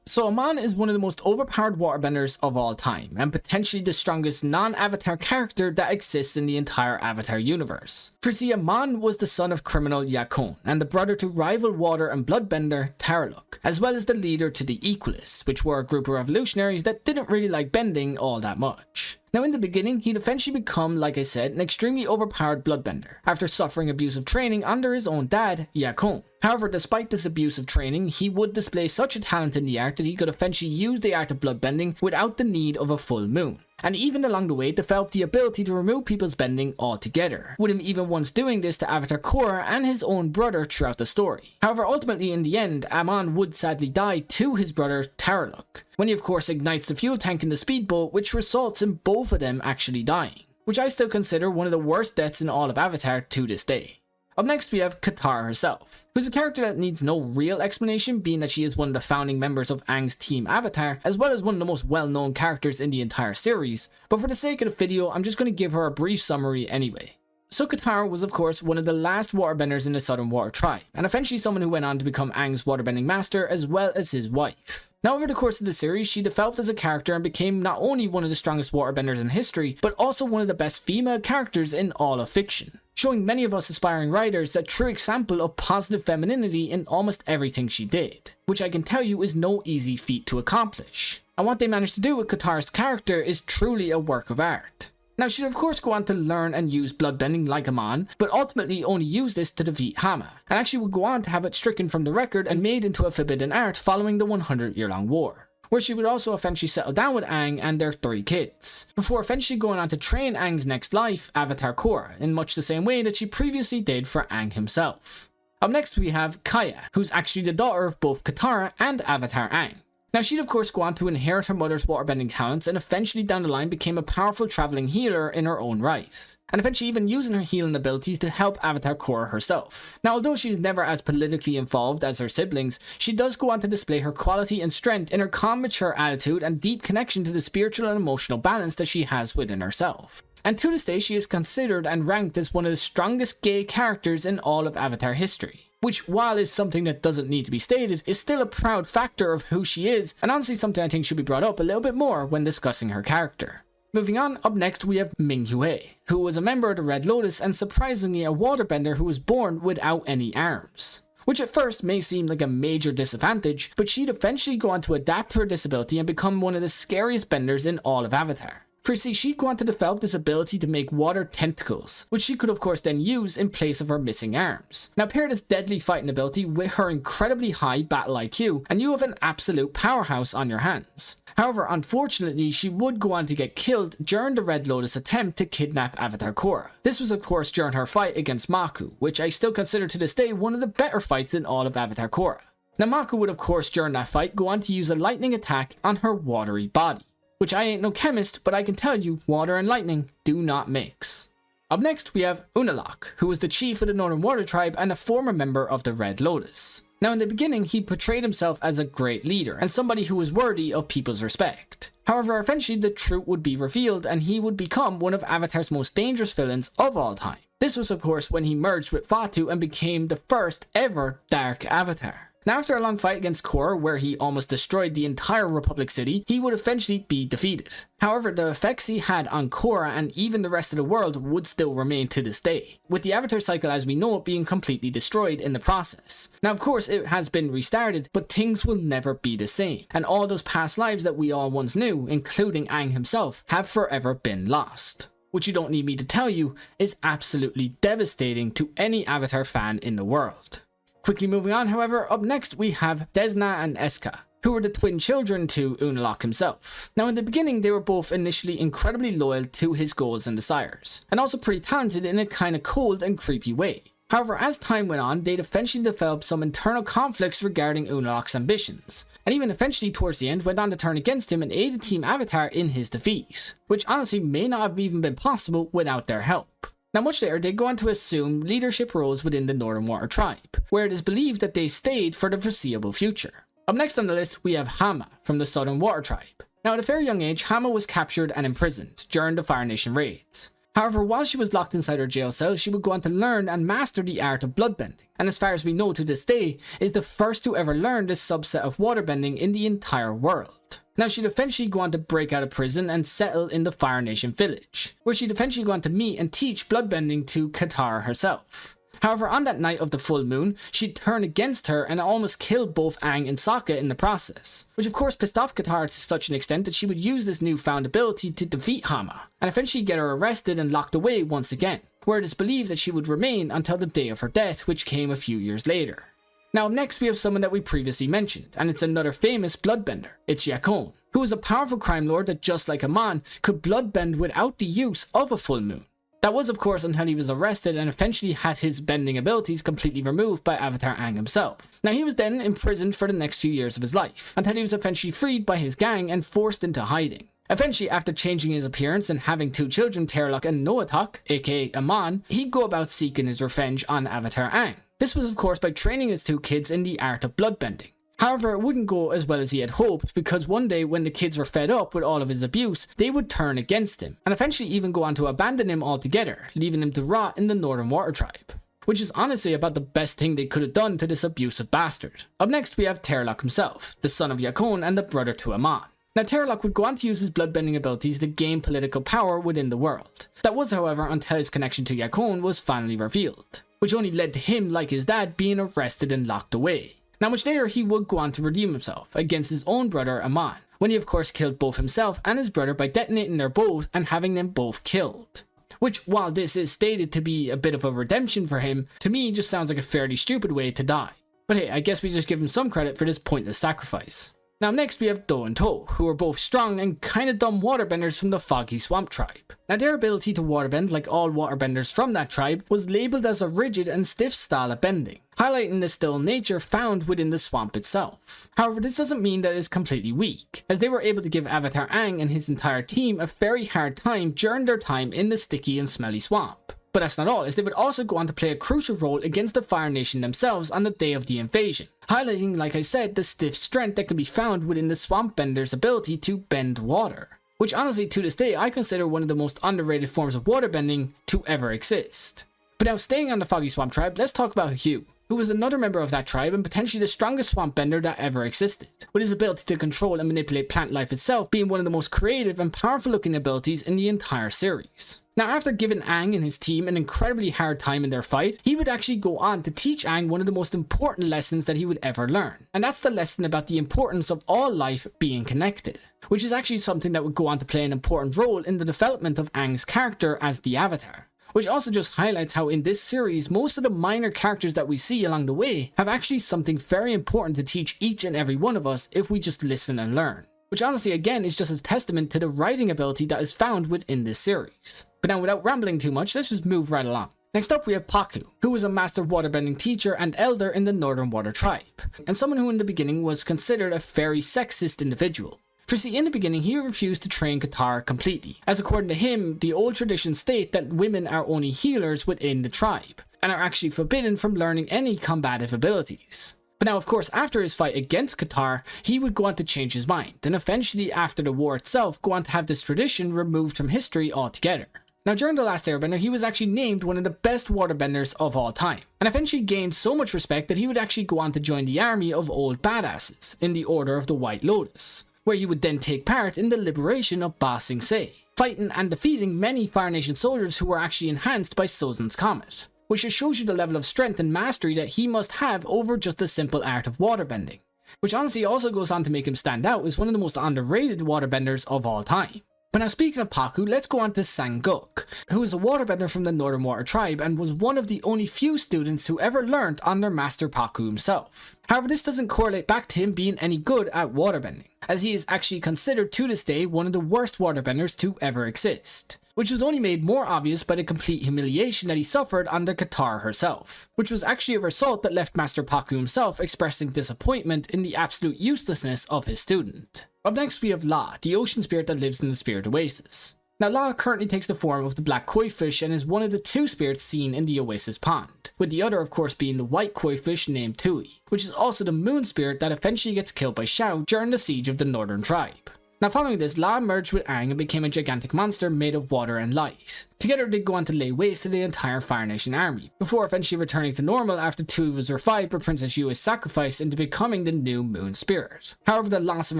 So Amon is one of the most overpowered waterbenders of all time, and potentially the strongest non-Avatar character that exists in the entire Avatar universe. For see, Amon was the son of criminal Yakone, and the brother to rival water and bloodbender Tarrlok, as well as the leader to the Equalists, which were a group of revolutionaries that didn't really like bending all that much. Now in the beginning, he'd eventually become, like I said, an extremely overpowered bloodbender, after suffering abusive training under his own dad, Yakone. However, despite this abusive training, he would display such a talent in the art that he could eventually use the art of bloodbending without the need of a full moon. And even along the way developed the ability to remove people's bending altogether, with him even once doing this to Avatar Korra and his own brother throughout the story. However, ultimately in the end, Amon would sadly die to his brother Tarrlok, when he of course ignites the fuel tank in the speedboat, which results in both of them actually dying, which I still consider one of the worst deaths in all of Avatar to this day. Up next we have Katara herself, who's a character that needs no real explanation, being that she is one of the founding members of Aang's team Avatar, as well as one of the most well-known characters in the entire series, but for the sake of the video I'm just going to give her a brief summary anyway. So Katara was of course one of the last waterbenders in the Southern Water Tribe, and eventually someone who went on to become Aang's waterbending master as well as his wife. Now over the course of the series, she developed as a character and became not only one of the strongest waterbenders in history, but also one of the best female characters in all of fiction, showing many of us aspiring writers a true example of positive femininity in almost everything she did, which I can tell you is no easy feat to accomplish. And what they managed to do with Katara's character is truly a work of art. Now she'd of course go on to learn and use bloodbending like Amon, but ultimately only use this to defeat Hama, and actually would go on to have it stricken from the record and made into a forbidden art following the 100-year-long war, where she would also eventually settle down with Aang and their 3 kids, before eventually going on to train Aang's next life, Avatar Korra, in much the same way that she previously did for Aang himself. Up next we have Kaya, who's actually the daughter of both Katara and Avatar Aang. Now she'd of course go on to inherit her mother's waterbending talents and eventually down the line became a powerful travelling healer in her own right, and eventually even using her healing abilities to help Avatar Korra herself. Now although she's never as politically involved as her siblings, she does go on to display her quality and strength in her calm, mature attitude and deep connection to the spiritual and emotional balance that she has within herself. And to this day she is considered and ranked as one of the strongest gay characters in all of Avatar history, which, while is something that doesn't need to be stated, is still a proud factor of who she is, and honestly something I think should be brought up a little bit more when discussing her character. Moving on, up next we have Ming Hua, who was a member of the Red Lotus and surprisingly a waterbender who was born without any arms, which at first may seem like a major disadvantage, but she'd eventually go on to adapt to her disability and become one of the scariest benders in all of Avatar. For see, she'd go on to develop this ability to make water tentacles, which she could of course then use in place of her missing arms. Now pair this deadly fighting ability with her incredibly high battle IQ, and you have an absolute powerhouse on your hands. However, unfortunately, she would go on to get killed during the Red Lotus attempt to kidnap Avatar Korra. This was of course during her fight against Pakku, which I still consider to this day one of the better fights in all of Avatar Korra. Now Pakku would of course during that fight go on to use a lightning attack on her watery body, which I ain't no chemist, but I can tell you water and lightning do not mix. Up next we have Unalaq, who was the chief of the Northern Water Tribe and a former member of the Red Lotus. Now in the beginning he portrayed himself as a great leader and somebody who was worthy of people's respect. However, eventually the truth would be revealed and he would become one of Avatar's most dangerous villains of all time. This was of course when he merged with Fatu and became the first ever Dark Avatar. Now after a long fight against Korra where he almost destroyed the entire Republic City, he would eventually be defeated. However, the effects he had on Korra and even the rest of the world would still remain to this day, with the Avatar cycle as we know it being completely destroyed in the process. Now of course it has been restarted, but things will never be the same, and all those past lives that we all once knew, including Aang himself, have forever been lost, which you don't need me to tell you is absolutely devastating to any Avatar fan in the world. Quickly moving on, however, up next we have Desna and Eska, who were the twin children to Unalaq himself. Now in the beginning they were both initially incredibly loyal to his goals and desires, and also pretty talented in a kind of cold and creepy way. However, as time went on, they'd eventually developed some internal conflicts regarding Unalaq's ambitions, and even eventually towards the end went on to turn against him and aided Team Avatar in his defeat, which honestly may not have even been possible without their help. Now much later they go on to assume leadership roles within the Northern Water Tribe, where it is believed that they stayed for the foreseeable future. Up next on the list we have Hama from the Southern Water Tribe. Now at a very young age, Hama was captured and imprisoned during the Fire Nation raids. However, while she was locked inside her jail cell, she would go on to learn and master the art of bloodbending, and as far as we know to this day, is the first to ever learn this subset of waterbending in the entire world. Now, she'd eventually go on to break out of prison and settle in the Fire Nation village, where she'd eventually go on to meet and teach bloodbending to Katara herself. However, on that night of the full moon, she'd turn against her and almost kill both Aang and Sokka in the process, which of course pissed off Katara to such an extent that she would use this newfound ability to defeat Hama, and eventually get her arrested and locked away once again, where it is believed that she would remain until the day of her death, which came a few years later. Now up next we have someone that we previously mentioned, and it's another famous bloodbender. It's Yakone, who is a powerful crime lord that, just like Amon, could bloodbend without the use of a full moon. That was of course until he was arrested and eventually had his bending abilities completely removed by Avatar Aang himself. Now he was then imprisoned for the next few years of his life, until he was eventually freed by his gang and forced into hiding. Eventually, after changing his appearance and having two children, Tarrlok and Noatak, aka Amon, he'd go about seeking his revenge on Avatar Aang. This was of course by training his two kids in the art of bloodbending. However, it wouldn't go as well as he had hoped, because one day when the kids were fed up with all of his abuse, they would turn against him, and eventually even go on to abandon him altogether, leaving him to rot in the Northern Water Tribe. Which is honestly about the best thing they could have done to this abusive bastard. Up next we have Tarrlok himself, the son of Yakone and the brother to Amon. Now Tarrlok would go on to use his bloodbending abilities to gain political power within the world. That was however until his connection to Yakone was finally revealed, which only led to him, like his dad, being arrested and locked away. Now much later he would go on to redeem himself against his own brother Amon, when he of course killed both himself and his brother by detonating their boat and having them both killed. Which, while this is stated to be a bit of a redemption for him, to me just sounds like a fairly stupid way to die. But hey, I guess we just give him some credit for this pointless sacrifice. Now next we have Do and To, who are both strong and kinda dumb waterbenders from the Foggy Swamp tribe. Now their ability to waterbend, like all waterbenders from that tribe, was labelled as a rigid and stiff style of bending, highlighting the still nature found within the swamp itself. However, this doesn't mean that it is completely weak, as they were able to give Avatar Aang and his entire team a very hard time during their time in the sticky and smelly swamp. But that's not all, as they would also go on to play a crucial role against the Fire Nation themselves on the day of the invasion, highlighting, like I said, the stiff strength that can be found within the swamp bender's ability to bend water. Which honestly, to this day, I consider one of the most underrated forms of waterbending to ever exist. But now staying on the Foggy Swamp tribe, let's talk about Hugh, who was another member of that tribe and potentially the strongest swamp bender that ever existed, with his ability to control and manipulate plant life itself being one of the most creative and powerful looking abilities in the entire series. Now after giving Aang and his team an incredibly hard time in their fight, he would actually go on to teach Aang one of the most important lessons that he would ever learn, and that's the lesson about the importance of all life being connected, which is actually something that would go on to play an important role in the development of Aang's character as the Avatar. Which also just highlights how in this series, most of the minor characters that we see along the way have actually something very important to teach each and every one of us if we just listen and learn. Which honestly again is just a testament to the writing ability that is found within this series. But now without rambling too much, let's just move right along. Next up we have Pakku, who was a master waterbending teacher and elder in the Northern Water Tribe, and someone who in the beginning was considered a very sexist individual. For see, in the beginning he refused to train Katara completely, as according to him, the old traditions state that women are only healers within the tribe, and are actually forbidden from learning any combative abilities. But now of course after his fight against Katara, he would go on to change his mind, and eventually after the war itself go on to have this tradition removed from history altogether. Now during The Last Airbender, he was actually named one of the best waterbenders of all time, and eventually gained so much respect that he would actually go on to join the army of old badasses in the Order of the White Lotus, where he would then take part in the liberation of Ba Sing Se, fighting and defeating many Fire Nation soldiers who were actually enhanced by Sozan's Comet, which just shows you the level of strength and mastery that he must have over just the simple art of waterbending, which honestly also goes on to make him stand out as one of the most underrated waterbenders of all time. But now speaking of Pakku, let's go on to Sangok, who is a waterbender from the Northern Water Tribe and was one of the only few students who ever learnt under Master Pakku himself. However, this doesn't correlate back to him being any good at waterbending, as he is actually considered to this day one of the worst waterbenders to ever exist, which was only made more obvious by the complete humiliation that he suffered under Katara herself, which was actually a result that left Master Pakku himself expressing disappointment in the absolute uselessness of his student. Up next we have La, the ocean spirit that lives in the Spirit Oasis. Now La currently takes the form of the black koi fish and is one of the two spirits seen in the Oasis Pond, with the other of course being the white koi fish named Tui, which is also the moon spirit that eventually gets killed by Shao during the siege of the Northern Tribe. Now following this, La merged with Aang and became a gigantic monster made of water and light. Together they go on to lay waste to the entire Fire Nation army, before eventually returning to normal after Tui was revived by Princess Yu is sacrificed into becoming the new moon spirit. However, the loss and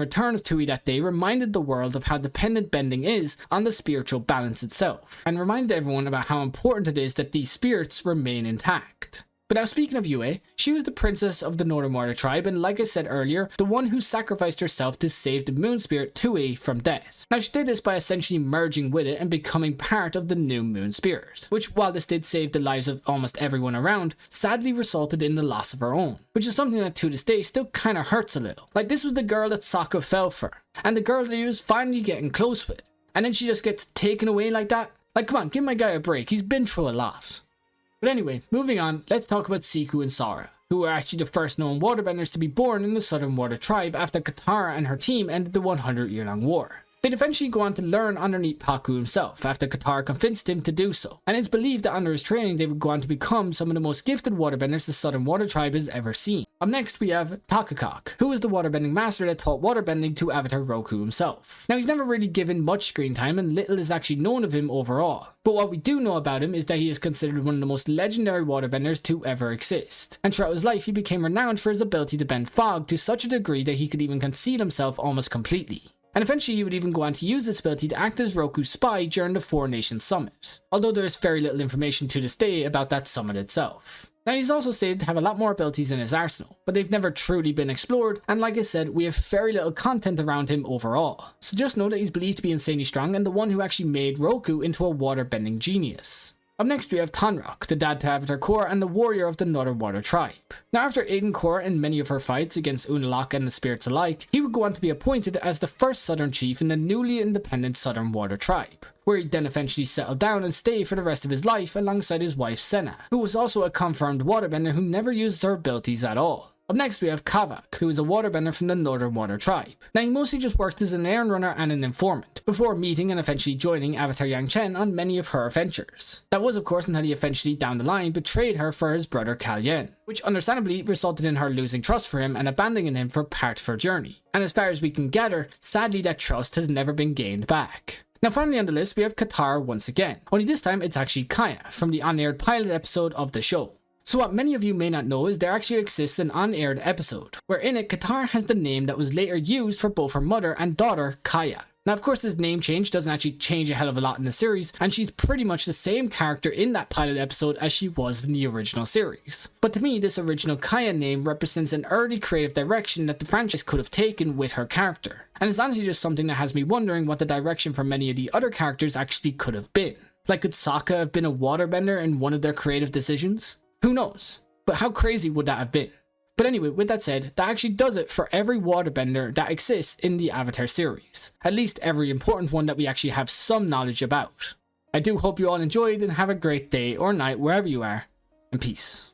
return of Tui that day reminded the world of how dependent bending is on the spiritual balance itself, and reminded everyone about how important it is that these spirits remain intact. But now speaking of Yue, she was the princess of the Northern Water tribe, and like I said earlier, the one who sacrificed herself to save the moon spirit Tui from death. Now she did this by essentially merging with it and becoming part of the new moon spirit, which while this did save the lives of almost everyone around, sadly resulted in the loss of her own, which is something that to this day still kinda hurts a little. Like this was the girl that Sokka fell for, and the girl that he was finally getting close with, and then she just gets taken away like that? Like come on, give my guy a break, he's been through a lot. But anyway, moving on, let's talk about Siku and Sura, who were actually the first known waterbenders to be born in the Southern Water tribe after Katara and her team ended the 100-year-long war. They'd eventually go on to learn underneath Pakku himself after Katara convinced him to do so, and it's believed that under his training they would go on to become some of the most gifted waterbenders the Southern Water tribe has ever seen. Up next we have Taqukaq, who is the waterbending master that taught waterbending to Avatar Roku himself. Now he's never really given much screen time and little is actually known of him overall, but what we do know about him is that he is considered one of the most legendary waterbenders to ever exist, and throughout his life he became renowned for his ability to bend fog to such a degree that he could even conceal himself almost completely. And eventually he would even go on to use this ability to act as Roku's spy during the Four Nations Summit, although there is very little information to this day about that summit itself. Now he's also stated to have a lot more abilities in his arsenal, but they've never truly been explored, and like I said, we have very little content around him overall. So just know that he's believed to be insanely strong and the one who actually made Roku into a waterbending genius. Up next we have Tonraq, the dad to Avatar Korra and the warrior of the Northern Water tribe. Now after aiding Korra in many of her fights against Unalaq and the spirits alike, he would go on to be appointed as the first Southern chief in the newly independent Southern Water tribe, where he'd then eventually settle down and stay for the rest of his life alongside his wife Senna, who was also a confirmed waterbender who never used her abilities at all. Up next we have Kavik, who is a waterbender from the Northern Water tribe. Now he mostly just worked as an errand runner and an informant, before meeting and eventually joining Avatar Yang Chen on many of her adventures. That was of course until he eventually down the line betrayed her for his brother Kalyen, which understandably resulted in her losing trust for him and abandoning him for part of her journey. And as far as we can gather, sadly that trust has never been gained back. Now finally on the list we have Katara once again, only this time it's actually Kaya from the unaired pilot episode of the show. So what many of you may not know is there actually exists an unaired episode, where in it Katara has the name that was later used for both her mother and daughter Kaya. Now of course this name change doesn't actually change a hell of a lot in the series, and she's pretty much the same character in that pilot episode as she was in the original series. But to me this original Kaya name represents an early creative direction that the franchise could have taken with her character, and it's honestly just something that has me wondering what the direction for many of the other characters actually could have been. Like could Sokka have been a waterbender in one of their creative decisions? Who knows? But how crazy would that have been? But anyway, with that said, that actually does it for every waterbender that exists in the Avatar series. At least every important one that we actually have some knowledge about. I do hope you all enjoyed and have a great day or night wherever you are, and peace.